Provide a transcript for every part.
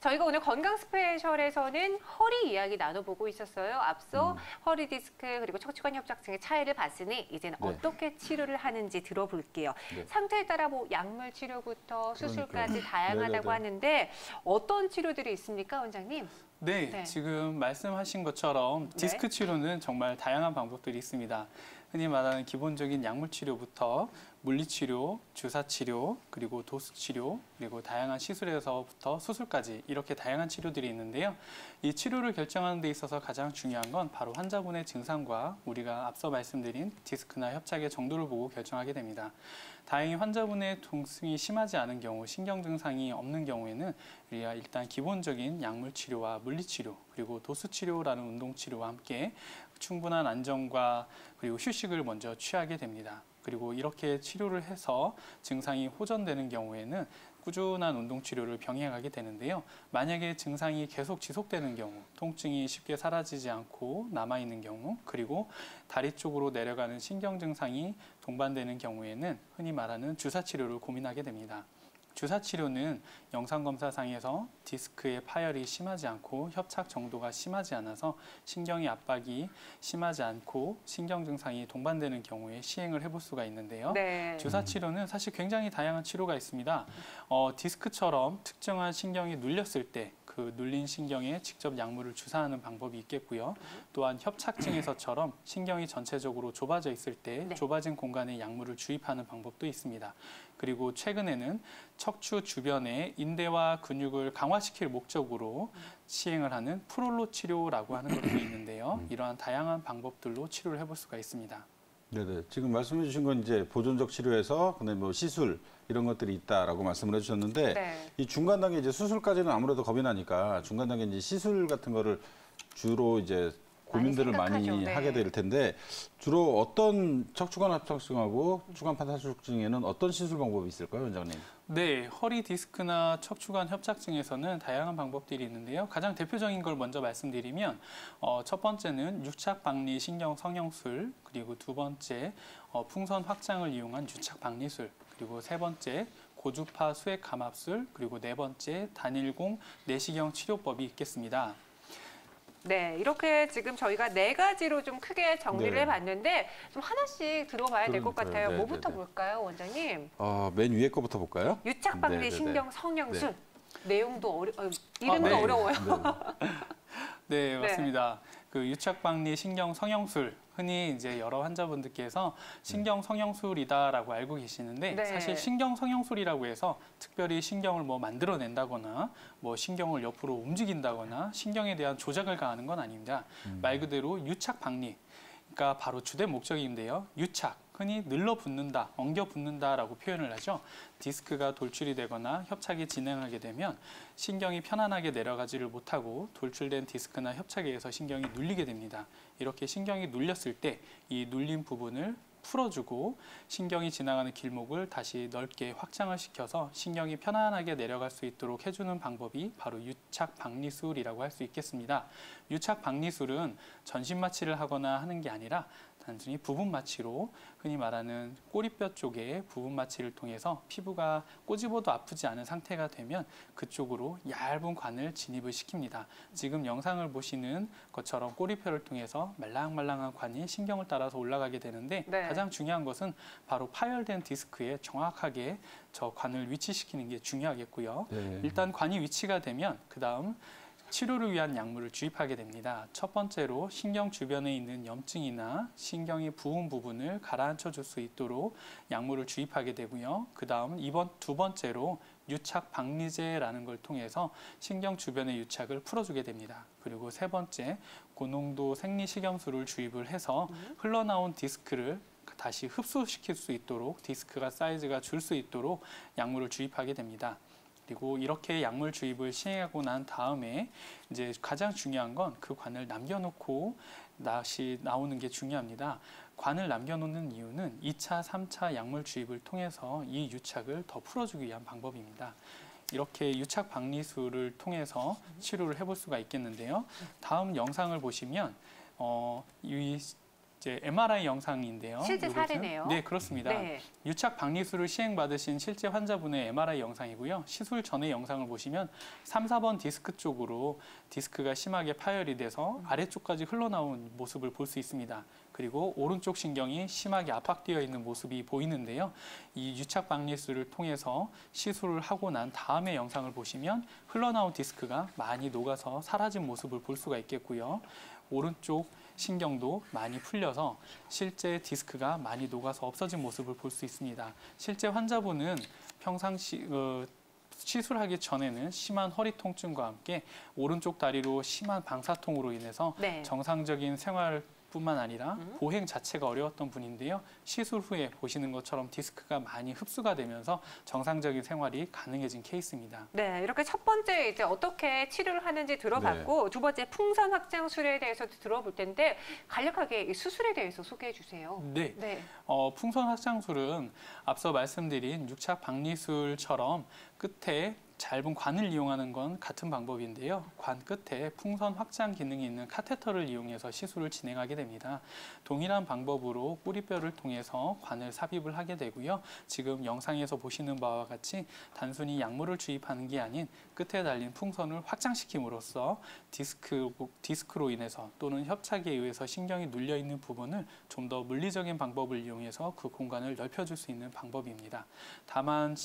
저희가 오늘 건강 스페셜에서는 허리 이야기 나눠보고 있었어요. 앞서 허리 디스크 그리고 척추관 협착증의 차이를 봤으니 이제는 네. 어떻게 치료를 하는지 들어볼게요. 네. 상태에 따라 뭐 약물 치료부터 수술까지 다양하다고 네네네. 하는데 어떤 치료들이 있습니까, 원장님? 네, 네. 지금 말씀하신 것처럼 디스크 치료는 정말 다양한 방법들이 있습니다. 흔히 말하는 기본적인 약물 치료부터 물리치료, 주사치료, 그리고 도수치료, 그리고 다양한 시술에서부터 수술까지 이렇게 다양한 치료들이 있는데요. 이 치료를 결정하는 데 있어서 가장 중요한 건 바로 환자분의 증상과 우리가 앞서 말씀드린 디스크나 협착의 정도를 보고 결정하게 됩니다. 다행히 환자분의 통증이 심하지 않은 경우, 신경 증상이 없는 경우에는 우리가 일단 기본적인 약물 치료와 물리치료, 그리고 도수치료라는 운동치료와 함께 충분한 안정과 그리고 휴식을 먼저 취하게 됩니다. 그리고 이렇게 치료를 해서 증상이 호전되는 경우에는 꾸준한 운동치료를 병행하게 되는데요. 만약에 증상이 계속 지속되는 경우, 통증이 쉽게 사라지지 않고 남아있는 경우, 그리고 다리 쪽으로 내려가는 신경 증상이 동반되는 경우에는 흔히 말하는 주사치료를 고민하게 됩니다. 주사치료는 영상검사상에서 디스크의 파열이 심하지 않고 협착 정도가 심하지 않아서 신경의 압박이 심하지 않고 신경 증상이 동반되는 경우에 시행을 해볼 수가 있는데요. 네. 주사치료는 사실 굉장히 다양한 치료가 있습니다. 디스크처럼 특정한 신경이 눌렸을 때 그 눌린 신경에 직접 약물을 주사하는 방법이 있겠고요. 또한 협착증에서처럼 신경이 전체적으로 좁아져 있을 때 네. 좁아진 공간에 약물을 주입하는 방법도 있습니다. 그리고 최근에는 척추 주변의 인대와 근육을 강화시킬 목적으로 시행을 하는 프롤로 치료라고 하는 것도 있는데요. 이러한 다양한 방법들로 치료를 해볼 수가 있습니다. 네네. 지금 말씀해 주신 건 이제 보존적 치료에서 근데 뭐 시술 이런 것들이 있다라고 말씀을 해주셨는데 네. 이 중간 단계 이제 수술까지는 아무래도 겁이 나니까 중간 단계 이제 시술 같은 거를 주로 이제 고민들을 많이 생각하죠. 네. 하게 될 텐데 주로 어떤 척추관 협착증하고 추간판 탈출증에는 어떤 시술 방법이 있을까요, 원장님? 네, 허리 디스크나 척추관 협착증에서는 다양한 방법들이 있는데요. 가장 대표적인 걸 먼저 말씀드리면 첫 번째는 유착박리 신경 성형술, 그리고 두 번째 풍선 확장을 이용한 유착박리술, 그리고 세 번째 고주파 수액 감압술, 그리고 네 번째 단일공 내시경 치료법이 있겠습니다. 네, 이렇게 지금 저희가 4가지로 좀 크게 정리를 네. 해봤는데 좀 하나씩 들어봐야 될 것 그러니까요. 같아요. 네, 뭐부터 네, 네. 볼까요, 원장님? 맨 위에 거부터 볼까요? 유착박리 네, 네, 네. 신경 성형술. 네. 내용도 이름도 네. 어려워요. 네, 맞습니다. 그 유착박리 신경 성형술, 흔히 이제 여러 환자분들께서 신경 성형술이다라고 알고 계시는데 네. 사실 신경 성형술이라고 해서 특별히 신경을 뭐 만들어낸다거나 뭐 신경을 옆으로 움직인다거나 신경에 대한 조작을 가하는 건 아닙니다. 말 그대로 유착박리, 그러니까 바로 주된 목적인데요. 유착, 흔히 늘러붙는다, 엉겨붙는다라고 표현을 하죠. 디스크가 돌출이 되거나 협착이 진행하게 되면 신경이 편안하게 내려가지를 못하고 돌출된 디스크나 협착에 의해서 신경이 눌리게 됩니다. 이렇게 신경이 눌렸을 때 이 눌린 부분을 풀어주고 신경이 지나가는 길목을 다시 넓게 확장을 시켜서 신경이 편안하게 내려갈 수 있도록 해주는 방법이 바로 유착박리술이라고 할 수 있겠습니다. 유착박리술은 전신 마취를 하거나 하는 게 아니라 단순히 부분 마취로 흔히 말하는 꼬리뼈 쪽에 부분 마취를 통해서 피부가 꼬집어도 아프지 않은 상태가 되면 그쪽으로 얇은 관을 진입을 시킵니다. 지금 영상을 보시는 것처럼 꼬리뼈를 통해서 말랑말랑한 관이 신경을 따라서 올라가게 되는데 네. 가장 중요한 것은 바로 파열된 디스크에 정확하게 저 관을 위치시키는 게 중요하겠고요. 네. 일단 관이 위치가 되면 그 다음 치료를 위한 약물을 주입하게 됩니다. 첫 번째로 신경 주변에 있는 염증이나 신경이 부은 부분을 가라앉혀 줄 수 있도록 약물을 주입하게 되고요. 그 다음 두 번째로 유착박리제라는 걸 통해서 신경 주변의 유착을 풀어주게 됩니다. 그리고 세 번째, 고농도 생리식염수를 주입을 해서 흘러나온 디스크를 다시 흡수시킬 수 있도록 디스크가 사이즈가 줄 수 있도록 약물을 주입하게 됩니다. 그리고 이렇게 약물 주입을 시행하고 난 다음에 이제 가장 중요한 건 그 관을 남겨놓고 다시 나오는 게 중요합니다. 관을 남겨놓는 이유는 2차, 3차 약물 주입을 통해서 이 유착을 더 풀어주기 위한 방법입니다. 이렇게 유착박리술을 통해서 치료를 해볼 수가 있겠는데요. 다음 영상을 보시면 이 이제 MRI 영상인데요. 실제 이것은, 사례네요. 네, 그렇습니다. 네. 유착 박리술을 시행받으신 실제 환자분의 MRI 영상이고요. 시술 전의 영상을 보시면 3, 4번 디스크 쪽으로 디스크가 심하게 파열이 돼서 아래쪽까지 흘러나온 모습을 볼 수 있습니다. 그리고 오른쪽 신경이 심하게 압박되어 있는 모습이 보이는데요. 이 유착 박리술을 통해서 시술을 하고 난 다음의 영상을 보시면 흘러나온 디스크가 많이 녹아서 사라진 모습을 볼 수가 있겠고요. 오른쪽 신경도 많이 풀려서 실제 디스크가 많이 녹아서 없어진 모습을 볼 수 있습니다. 실제 환자분은 평상시 시술하기 전에는 심한 허리 통증과 함께 오른쪽 다리로 심한 방사통으로 인해서 네. 정상적인 생활뿐만 아니라 보행 자체가 어려웠던 분인데요. 시술 후에 보시는 것처럼 디스크가 많이 흡수가 되면서 정상적인 생활이 가능해진 케이스입니다. 네, 이렇게 첫 번째 이제 어떻게 치료를 하는지 들어봤고 두 번째 풍선 확장술에 대해서도 들어볼 텐데 간략하게 이 수술에 대해서 소개해 주세요. 네. 네. 풍선 확장술은 앞서 말씀드린 유착 박리술처럼 끝에 짧은 관을 이용하는 건 같은 방법인데요. 관 끝에 풍선 확장 기능이 있는 카테터를 이용해서 시술을 진행하게 됩니다. 동일한 방법으로 뿌리뼈를 통해서 관을 삽입을 하게 되고요. 지금 영상에서 보시는 바와 같이 약물을 주입하는 게 아닌 끝에 달린 풍선을 확장시킴으로써 디스크로 인해서 또는 협착에 의해서 신경이 눌려 있는 부분을 좀 더 물리적인 방법을 이용해서 그 공간을 넓혀줄 수 있는 방법입니다. 다만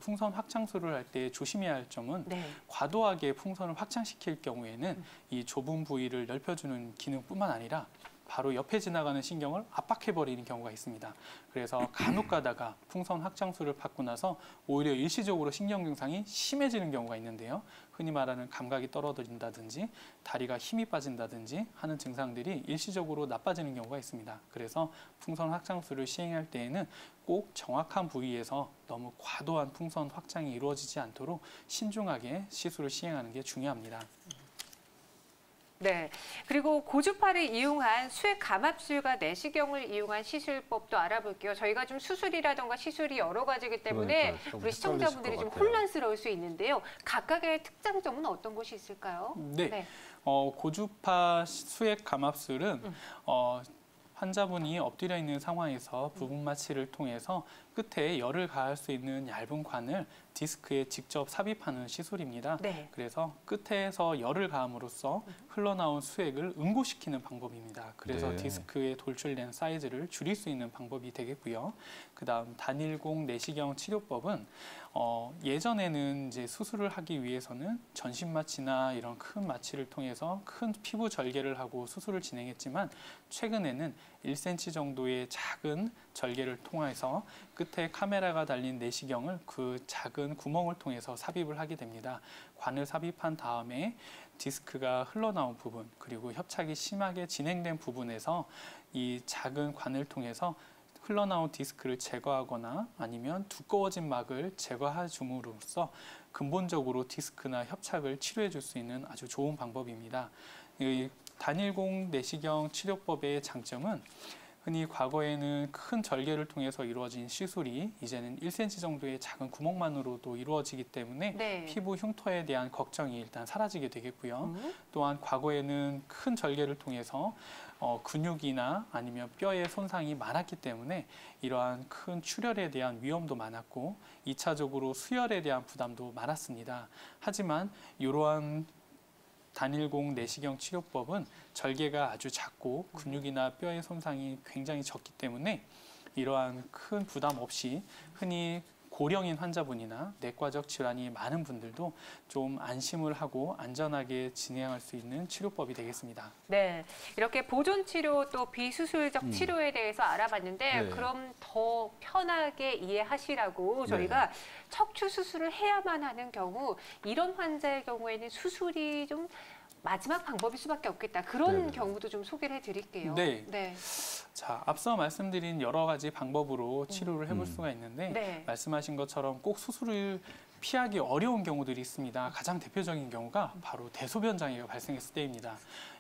풍선 확장술을 할 때 조심해야 할 점은 네. 과도하게 풍선을 확장시킬 경우에는 이 좁은 부위를 넓혀주는 기능뿐만 아니라 바로 옆에 지나가는 신경을 압박해버리는 경우가 있습니다. 그래서 간혹 가다가 풍선 확장술을 받고 나서 오히려 일시적으로 신경 증상이 심해지는 경우가 있는데요. 흔히 말하는 감각이 떨어진다든지 다리가 힘이 빠진다든지 하는 증상들이 일시적으로 나빠지는 경우가 있습니다. 그래서 풍선 확장술을 시행할 때에는 꼭 정확한 부위에서 너무 과도한 풍선 확장이 이루어지지 않도록 신중하게 시술을 시행하는 게 중요합니다. 네. 그리고 고주파를 이용한 수액 감압술과 내시경을 이용한 시술법도 알아볼게요. 저희가 좀 수술이라던가 시술이 여러 가지이기 때문에 그러니까요. 좀 우리 시청자분들이 헷갈리실 좀 것 같아요. 혼란스러울 수 있는데요. 각각의 특장점은 어떤 것이 있을까요? 네. 고주파 수액 감압술은 환자분이 엎드려 있는 상황에서 부분 마취를 통해서 끝에 열을 가할 수 있는 얇은 관을 디스크에 직접 삽입하는 시술입니다. 네. 그래서 끝에서 열을 가함으로써 흘러나온 수액을 응고시키는 방법입니다. 그래서 네. 디스크에 돌출된 사이즈를 줄일 수 있는 방법이 되겠고요. 그다음 단일공 내시경 치료법은 예전에는 이제 수술을 하기 위해서는 전신 마취나 이런 큰 마취를 통해서 큰 피부 절개를 하고 수술을 진행했지만 최근에는 1cm 정도의 작은 절개를 통해서 끝에 카메라가 달린 내시경을 그 작은 구멍을 통해서 삽입을 하게 됩니다. 관을 삽입한 다음에 디스크가 흘러나온 부분 그리고 협착이 심하게 진행된 부분에서 이 작은 관을 통해서 흘러나온 디스크를 제거하거나 아니면 두꺼워진 막을 제거해 줌으로써 근본적으로 디스크나 협착을 치료해 줄 수 있는 아주 좋은 방법입니다. 이 단일공 내시경 치료법의 장점은 흔히 과거에는 큰 절개를 통해서 이루어진 시술이 이제는 1cm 정도의 작은 구멍만으로도 이루어지기 때문에 네. 피부 흉터에 대한 걱정이 일단 사라지게 되겠고요. 또한 과거에는 큰 절개를 통해서 근육이나 아니면 뼈의 손상이 많았기 때문에 이러한 큰 출혈에 대한 위험도 많았고 2차적으로 수혈에 대한 부담도 많았습니다. 하지만 이러한 단일공 내시경 치료법은 절개가 아주 작고 근육이나 뼈의 손상이 굉장히 적기 때문에 이러한 큰 부담 없이 흔히 고령인 환자분이나 내과적 질환이 많은 분들도 좀 안심을 하고 안전하게 진행할 수 있는 치료법이 되겠습니다. 네, 이렇게 보존 치료 또 비수술적 치료에 대해서 알아봤는데 네. 그럼 더 편하게 이해하시라고 저희가 척추 수술을 해야만 하는 경우 이런 환자의 경우에는 수술이 좀 마지막 방법일 수밖에 없겠다. 그런 네네. 경우도 좀 소개를 해드릴게요. 네. 자, 앞서 말씀드린 여러 가지 방법으로 치료를 해볼 수가 있는데 네. 말씀하신 것처럼 꼭 수술을 피하기 어려운 경우들이 있습니다. 가장 대표적인 경우가 바로 대소변 장애가 발생했을 때입니다.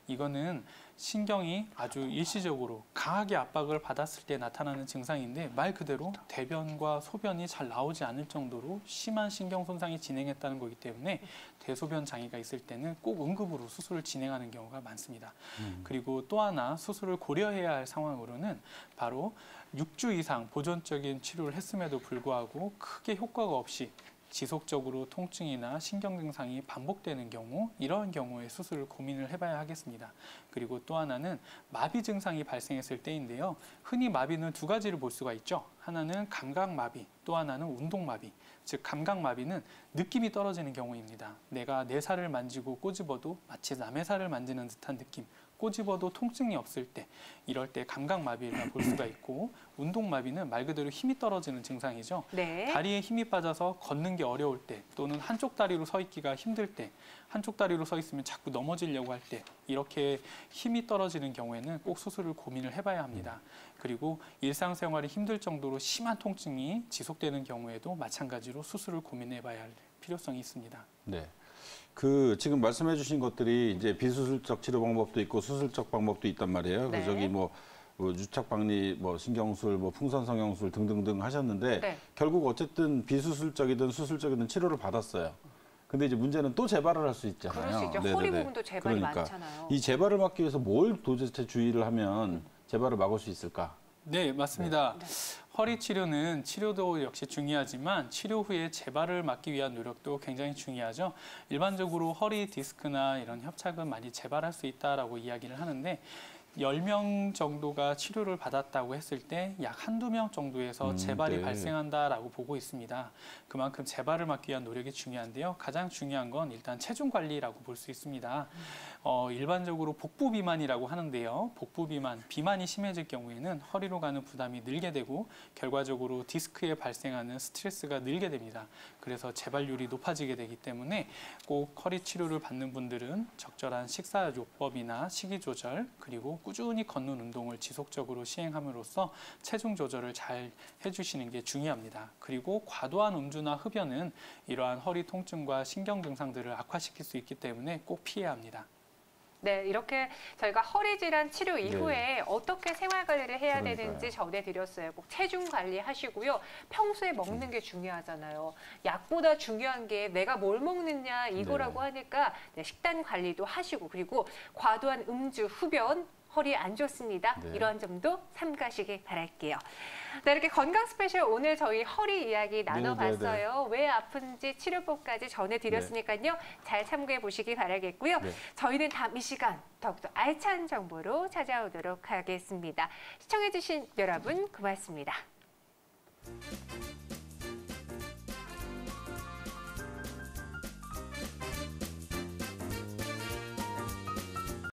이거는 신경이 아주 일시적으로 강하게 압박을 받았을 때 나타나는 증상인데 말 그대로 대변과 소변이 잘 나오지 않을 정도로 심한 신경 손상이 진행했다는 거기 때문에 대소변 장애가 있을 때는 꼭 응급으로 수술을 진행하는 경우가 많습니다. 그리고 또 하나 수술을 고려해야 할 상황으로는 바로 6주 이상 보존적인 치료를 했음에도 불구하고 크게 효과가 없이 지속적으로 통증이나 신경 증상이 반복되는 경우, 이러한 경우에 수술을 고민을 해봐야 하겠습니다. 그리고 또 하나는 마비 증상이 발생했을 때인데요. 흔히 마비는 두 가지를 볼 수가 있죠. 하나는 감각마비, 또 하나는 운동마비. 즉 감각마비는 느낌이 떨어지는 경우입니다. 내가 내 살을 만지고 꼬집어도 마치 남의 살을 만지는 듯한 느낌, 꼬집어도 통증이 없을 때, 이럴 때 감각마비를 볼 수가 있고, 운동마비는 말 그대로 힘이 떨어지는 증상이죠. 네. 다리에 힘이 빠져서 걷는 게 어려울 때, 또는 한쪽 다리로 서 있기가 힘들 때, 한쪽 다리로 서 있으면 자꾸 넘어지려고 할 때, 이렇게 힘이 떨어지는 경우에는 꼭 수술을 고민을 해봐야 합니다. 그리고 일상생활이 힘들 정도로 심한 통증이 지속되는 경우에도 마찬가지로 수술을 고민해봐야 할 필요성이 있습니다. 네. 그 지금 말씀해 주신 것들이 이제 비수술적 치료 방법도 있고 수술적 방법도 있단 말이에요. 네. 그 저기 뭐 유착 박리, 뭐 신경술, 뭐 풍선 성형술 등등등 하셨는데 네. 결국 어쨌든 비수술적이든 수술적이든 치료를 받았어요. 근데 이제 문제는 또 재발을 할 수 있잖아요. 그럴 수 있죠. 네네네. 허리 부분도 재발이 그러니까 많잖아요. 이 재발을 막기 위해서 뭘 도대체 주의를 하면 재발을 막을 수 있을까? 네, 맞습니다. 허리 치료는 치료도 역시 중요하지만 치료 후에 재발을 막기 위한 노력도 굉장히 중요하죠. 일반적으로 허리 디스크나 이런 협착은 많이 재발할 수 있다라고 이야기를 하는데 10명 정도가 치료를 받았다고 했을 때 약 한두 명 정도에서 재발이 네. 발생한다라고 보고 있습니다. 그만큼 재발을 막기 위한 노력이 중요한데요. 가장 중요한 건 일단 체중 관리라고 볼 수 있습니다. 일반적으로 복부 비만이라고 하는데요. 복부 비만, 비만이 심해질 경우에는 허리로 가는 부담이 늘게 되고 결과적으로 디스크에 발생하는 스트레스가 늘게 됩니다. 그래서 재발률이 높아지게 되기 때문에 꼭 허리 치료를 받는 분들은 적절한 식사요법이나 식이 조절 그리고 꾸준히 걷는 운동을 지속적으로 시행함으로써 체중 조절을 잘 해주시는 게 중요합니다. 그리고 과도한 음주나 흡연은 이러한 허리 통증과 신경 증상들을 악화시킬 수 있기 때문에 꼭 피해야 합니다. 네, 이렇게 저희가 허리 질환 치료 이후에 어떻게 생활 관리를 해야 그러니까요. 되는지 전해드렸어요. 꼭 체중 관리하시고요. 평소에 먹는 게 중요하잖아요. 약보다 중요한 게 내가 뭘 먹느냐 이거라고 하니까 네, 식단 관리도 하시고 그리고 과도한 음주, 흡연, 허리 안 좋습니다. 네. 이런 점도 삼가시길 바랄게요. 네, 이렇게 건강 스페셜 오늘 저희 허리 이야기 나눠봤어요. 왜 아픈지 치료법까지 전해드렸으니까요. 잘 참고해 보시기 바라겠고요. 네. 저희는 다음 이 시간 더욱더 알찬 정보로 찾아오도록 하겠습니다. 시청해주신 여러분 고맙습니다.